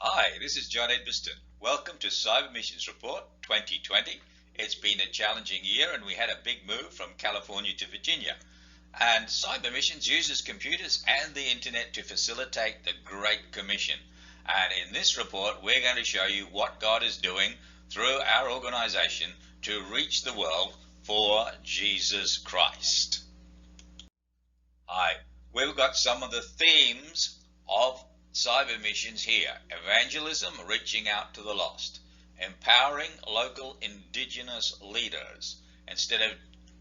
Hi, this is John Edmiston. Welcome to Cybermissions Report 2020. It's been a challenging year and we had a big move from California to Virginia. And Cybermissions uses computers and the internet to facilitate the Great Commission. And in this report, we're going to show you what God is doing through our organization to reach the world for Jesus Christ. Hi, we've got some of the themes of Cybermissions here. Evangelism, reaching out to the lost. Empowering local Indigenous leaders instead of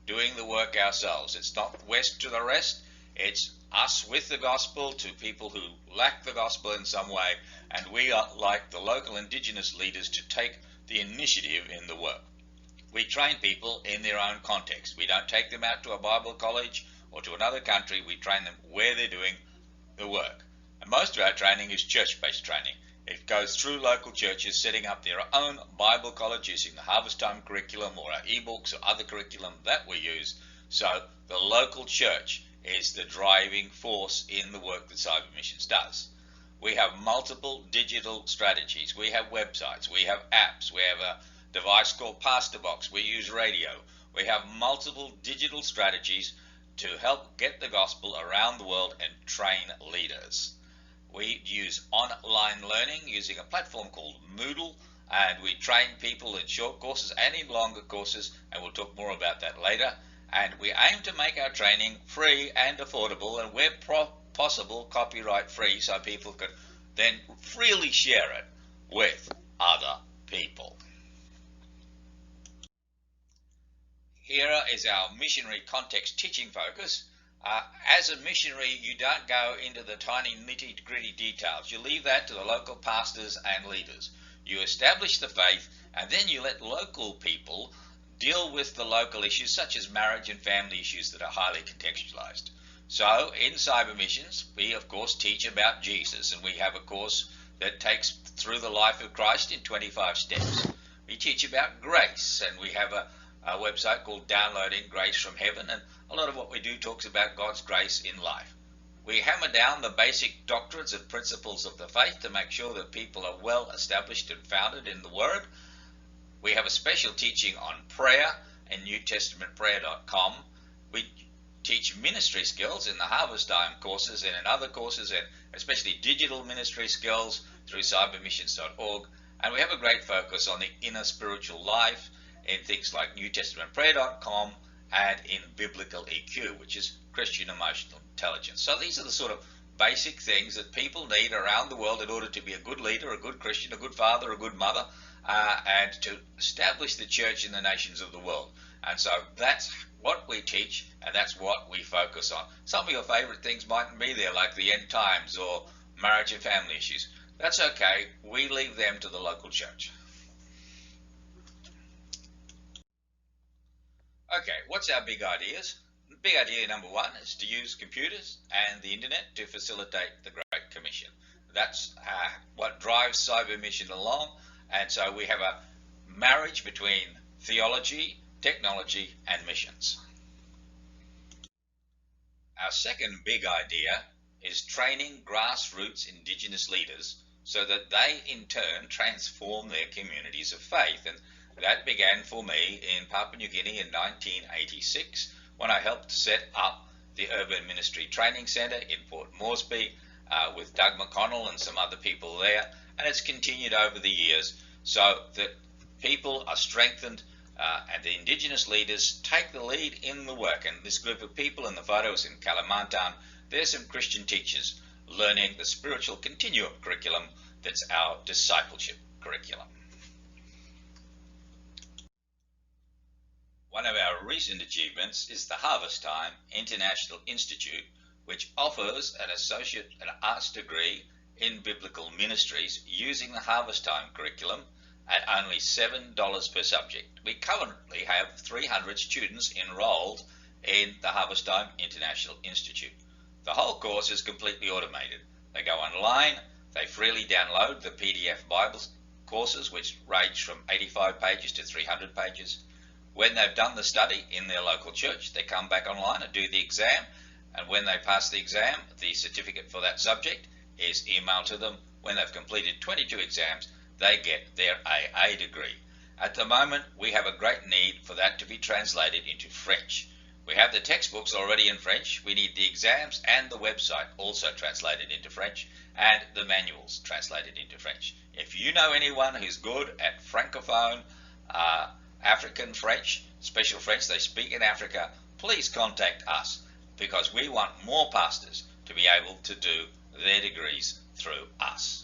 doing the work ourselves. It's not West to the rest, it's us with the gospel to people who lack the gospel in some way, and we are like the local Indigenous leaders to take the initiative in the work. We train people in their own context. We don't take them out to a Bible college or to another country. We train them where they're doing the work. And most of our training is church-based training. It goes through local churches setting up their own Bible college using the Harvest Time curriculum or our ebooks or other curriculum that we use. So the local church is the driving force in the work that Cybermissions does. We have multiple digital strategies. We have websites, we have apps, we have a device called Pastor Box, we use radio. We have multiple digital strategies to help get the gospel around the world and train leaders. We use online learning using a platform called Moodle, and we train people in short courses and in longer courses, and we'll talk more about that later. And we aim to make our training free and affordable, and where possible copyright free, so people can then freely share it with other people. Here is our missionary context teaching focus. As a missionary, you don't go into the tiny nitty-gritty details. You leave that to the local pastors and leaders. You establish the faith, and then you let local people deal with the local issues such as marriage and family issues that are highly contextualized. So in Cybermissions, we of course teach about Jesus, and we have a course that takes through the life of Christ in 25 steps. We teach about grace, and we have a website called Downloading Grace from Heaven, and a lot of what we do talks about God's grace in life. We hammer down the basic doctrines and principles of the faith to make sure that people are well established and founded in the Word. We have a special teaching on prayer in NewTestamentPrayer.com. We teach ministry skills in the Harvest Time courses and in other courses, and especially digital ministry skills through cybermissions.org. And we have a great focus on the inner spiritual life in things like NewTestamentPrayer.com and in Biblical EQ, which is Christian Emotional Intelligence. So these are the sort of basic things that people need around the world in order to be a good leader, a good Christian, a good father, a good mother, and to establish the church in the nations of the world. And so that's what we teach, and that's what we focus on. Some of your favorite things mightn't be there, like the end times or marriage and family issues. That's okay. We leave them to the local church. Okay, what's our big ideas? Big idea number one is to use computers and the internet to facilitate the Great Commission. That's what drives Cybermission along, and so we have a marriage between theology, technology, and missions. Our second big idea is training grassroots Indigenous leaders so that they in turn transform their communities of faith. And that began for me in Papua New Guinea in 1986 when I helped set up the Urban Ministry Training Centre in Port Moresby with Doug McConnell and some other people there, and it's continued over the years so that people are strengthened and the Indigenous leaders take the lead in the work. And this group of people in the photos in Kalimantan, there's some Christian teachers learning the spiritual continuum curriculum that's our discipleship curriculum. One of our recent achievements is the Harvest Time International Institute, which offers an associate and arts degree in biblical ministries using the Harvest Time curriculum at only $7 per subject. We currently have 300 students enrolled in the Harvest Time International Institute. The whole course is completely automated. They go online, they freely download the PDF Bible courses, which range from 85 pages to 300 pages. When they've done the study in their local church, they come back online and do the exam, and when they pass the exam, the certificate for that subject is emailed to them when they've completed 22 exams, they get their AA degree. At the moment, we have a great need for that to be translated into French. We have the textbooks already in French. We need the exams and the website also translated into French, and the manuals translated into French. If you know anyone who's good at Francophone, African French, special French they speak in Africa, please contact us, because we want more pastors to be able to do their degrees through us.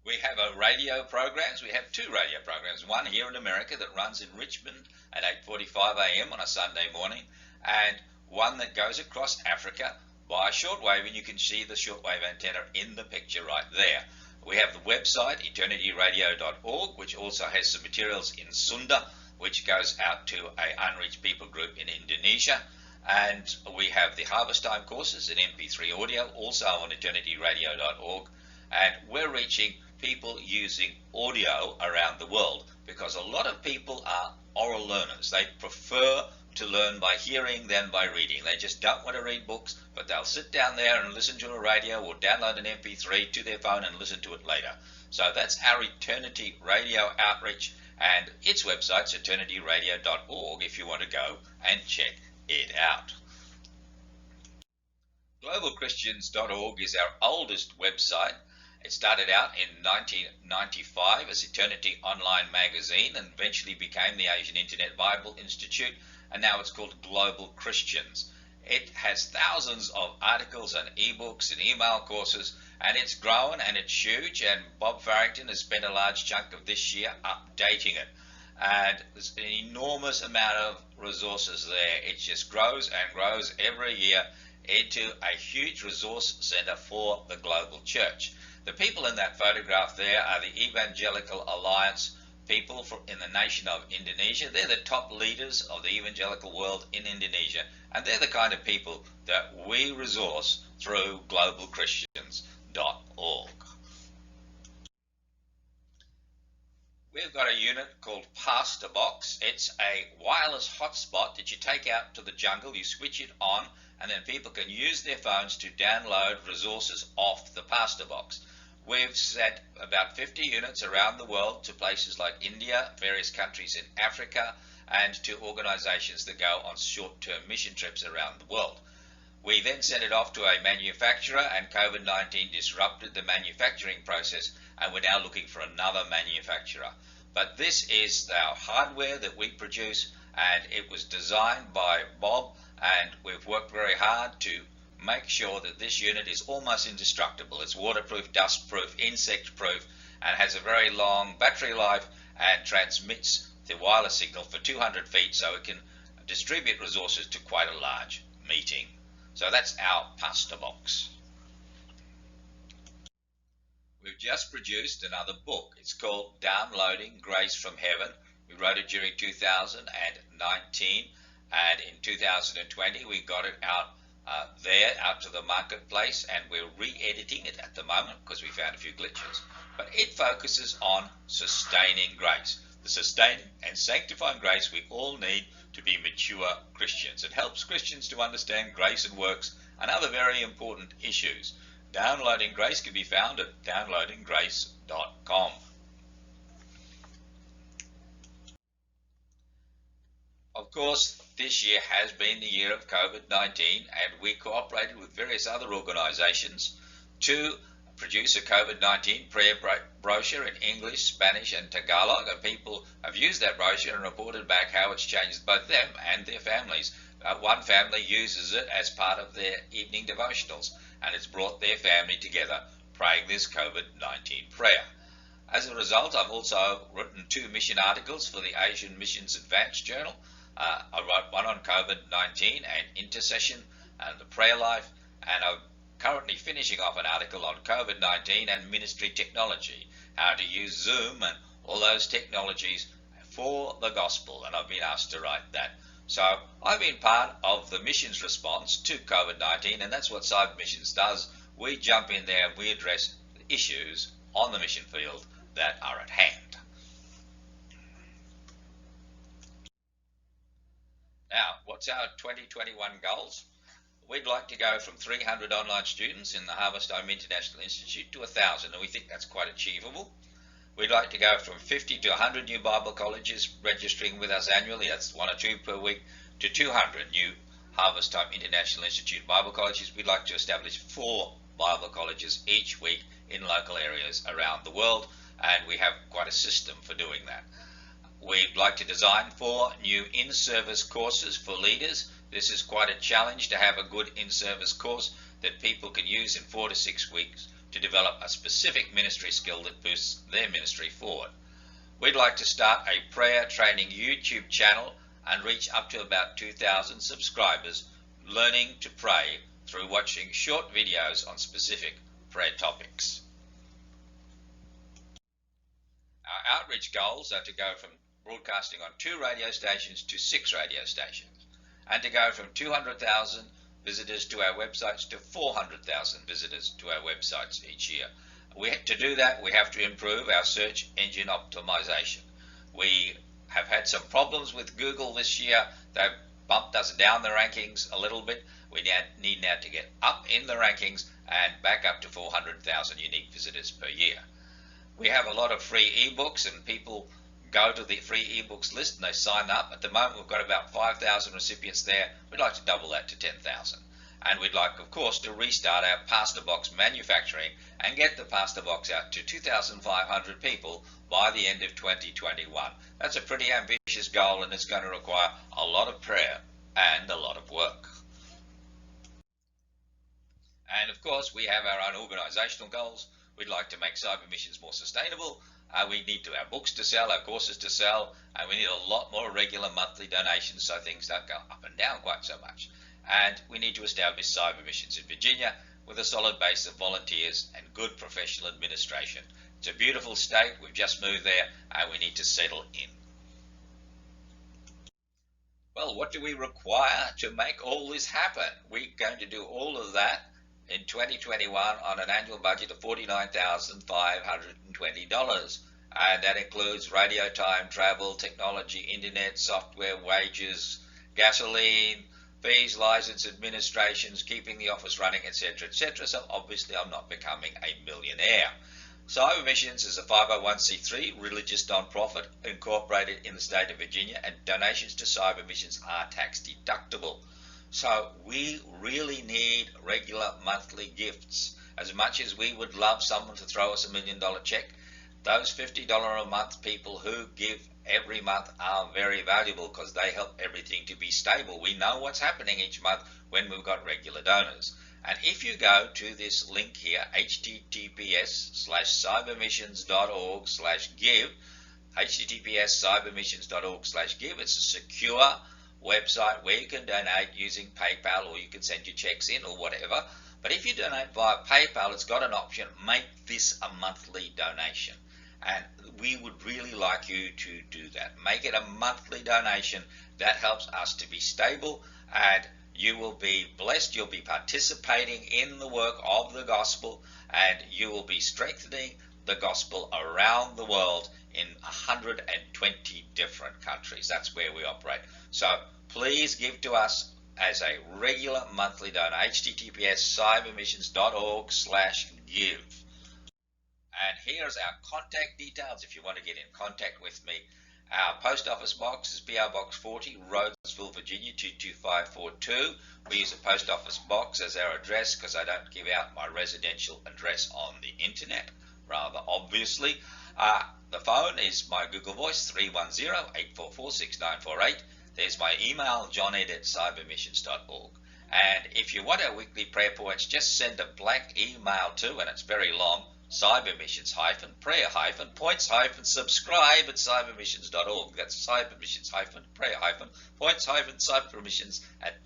We have radio programs. We have two radio programs, one here in America that runs in Richmond at 8:45 a.m. on a Sunday morning, and one that goes across Africa by shortwave, and you can see the shortwave antenna in the picture right there. We have the website eternityradio.org, which also has some materials in Sunda, which goes out to an unreached people group in Indonesia. And we have the Harvest Time courses in MP3 audio, also on eternityradio.org. And we're reaching people using audio around the world, because a lot of people are oral learners. They prefer to learn by hearing than by reading. They just don't want to read books, but they'll sit down there and listen to a radio or download an MP3 to their phone and listen to it later. So that's our Eternity Radio outreach, and its website's eternityradio.org if you want to go and check it out. Globalchristians.org is our oldest website. It started out in 1995 as Eternity Online Magazine and eventually became the Asian Internet Bible Institute, and now it's called Global Christians. It has thousands of articles and ebooks and email courses, and it's grown and it's huge, and Bob Farrington has spent a large chunk of this year updating it. And there's an enormous amount of resources there. It just grows and grows every year into a huge resource center for the global church. The people in that photograph there are the Evangelical Alliance people in the nation of Indonesia. They're the top leaders of the evangelical world in Indonesia, and they're the kind of people that we resource through globalchristians.org. We've got a unit called Pastor Box. It's a wireless hotspot that you take out to the jungle, you switch it on, and then people can use their phones to download resources off the Pastor Box. We've sent about 50 units around the world to places like India, various countries in Africa, and to organizations that go on short-term mission trips around the world. We then sent it off to a manufacturer, and COVID-19 disrupted the manufacturing process, and we're now looking for another manufacturer. But this is our hardware that we produce, and it was designed by Bob, and we've worked very hard to make sure that this unit is almost indestructible. It's waterproof, dustproof, insect-proof, and has a very long battery life and transmits the wireless signal for 200 feet, so it can distribute resources to quite a large meeting. So that's our Pastor Box. We've just produced another book. It's called Downloading Grace from Heaven. We wrote it during 2019, and in 2020 we got it out to the marketplace, and we're re-editing it at the moment because we found a few glitches. But it focuses on sustaining grace, the sustaining and sanctifying grace we all need to be mature Christians. It helps Christians to understand grace and works and other very important issues. Downloading Grace can be found at downloadinggrace.com. Of course, this year has been the year of COVID-19, and we cooperated with various other organizations to produce a COVID-19 prayer brochure in English, Spanish, and Tagalog, and people have used that brochure and reported back how it's changed both them and their families. One family uses it as part of their evening devotionals, and it's brought their family together praying this COVID-19 prayer. As a result, I've also written 2 mission articles for the Asian Missions Advanced Journal. I wrote one on COVID-19 and intercession and the prayer life, and I'm currently finishing off an article on COVID-19 and ministry technology, how to use Zoom and all those technologies for the gospel, and I've been asked to write that. So I've been part of the missions response to COVID-19, and that's what Cybermissions does. We jump in there and we address issues on the mission field that are at hand. Now, what's our 2021 goals? We'd like to go from 300 online students in the Harvest Home International Institute to 1,000, and we think that's quite achievable. We'd like to go from 50 to 100 new Bible colleges registering with us annually, that's 1 or 2 per week, to 200 new Harvest Home International Institute Bible colleges. We'd like to establish 4 Bible colleges each week in local areas around the world, and we have quite a system for doing that. We'd like to design 4 new in-service courses for leaders. This is quite a challenge to have a good in-service course that people can use in 4 to 6 weeks to develop a specific ministry skill that boosts their ministry forward. We'd like to start a prayer training YouTube channel and reach up to about 2,000 subscribers learning to pray through watching short videos on specific prayer topics. Our outreach goals are to go from broadcasting on 2 radio stations to 6 radio stations, and to go from 200,000 visitors to our websites to 400,000 visitors to our websites each year. To do that, we have to improve our search engine optimization. We have had some problems with Google this year. They've bumped us down the rankings a little bit. We need now to get up in the rankings and back up to 400,000 unique visitors per year. We have a lot of free ebooks, and people go to the free ebooks list and they sign up. At the moment we've got about 5,000 recipients there. We'd like to double that to 10,000. And we'd like, of course, to restart our Pastor Box manufacturing and get the Pastor Box out to 2,500 people by the end of 2021. That's a pretty ambitious goal, and it's going to require a lot of prayer and a lot of work. And of course, we have our own organisational goals. We'd like to make cyber missions more sustainable. We need our books to sell, our courses to sell, and we need a lot more regular monthly donations so things don't go up and down quite so much. And we need to establish cyber missions in Virginia with a solid base of volunteers and good professional administration. It's a beautiful state. We've just moved there and we need to settle in. Well, what do we require to make all this happen? We're going to do all of that in 2021 on an annual budget of $49,520, and that includes radio time, travel, technology, internet, software, wages, gasoline, fees, license, administrations, keeping the office running, etc., etc. So obviously I'm not becoming a millionaire. Cyber Missions is a 501c3 religious non-profit incorporated in the state of Virginia, and donations to Cyber Missions are tax deductible. So we really need regular monthly gifts. As much as we would love someone to throw us $1 million check, those $50 a month people who give every month are very valuable because they help everything to be stable. We know what's happening each month when we've got regular donors. And if you go to this link here, https:/cybermissions.org/give, https:/cybermissions.org/give, it's a secure website where you can donate using PayPal, or you can send your checks in or whatever. But if you donate via PayPal, it's got an option, make this a monthly donation. And we would really like you to do that. Make it a monthly donation. That helps us to be stable, and you will be blessed. You'll be participating in the work of the gospel, and you will be strengthening the gospel around the world in 120 different countries. That's where we operate. So please give to us as a regular monthly donor. https:/cybermissions.org/give. And here's our contact details if you want to get in contact with me. Our post office box is PO Box 40, Rhodesville, Virginia 22542. We use a post office box as our address because I don't give out my residential address on the internet, rather obviously. The phone is my Google Voice, 310-844-6948. There's my email, johned@cybermissions.org. And if you want our weekly prayer points, just send a blank email to, and it's very long, cybermissions-prayer-points-subscribe at cybermissions.org. That's cybermissions-prayer-points-cybermissions at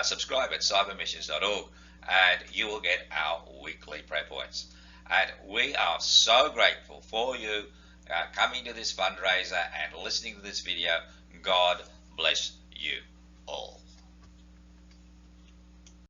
subscribe at cybermissions.org, and you will get our weekly prayer points. And we are so grateful for you coming to this fundraiser and listening to this video. God bless you all.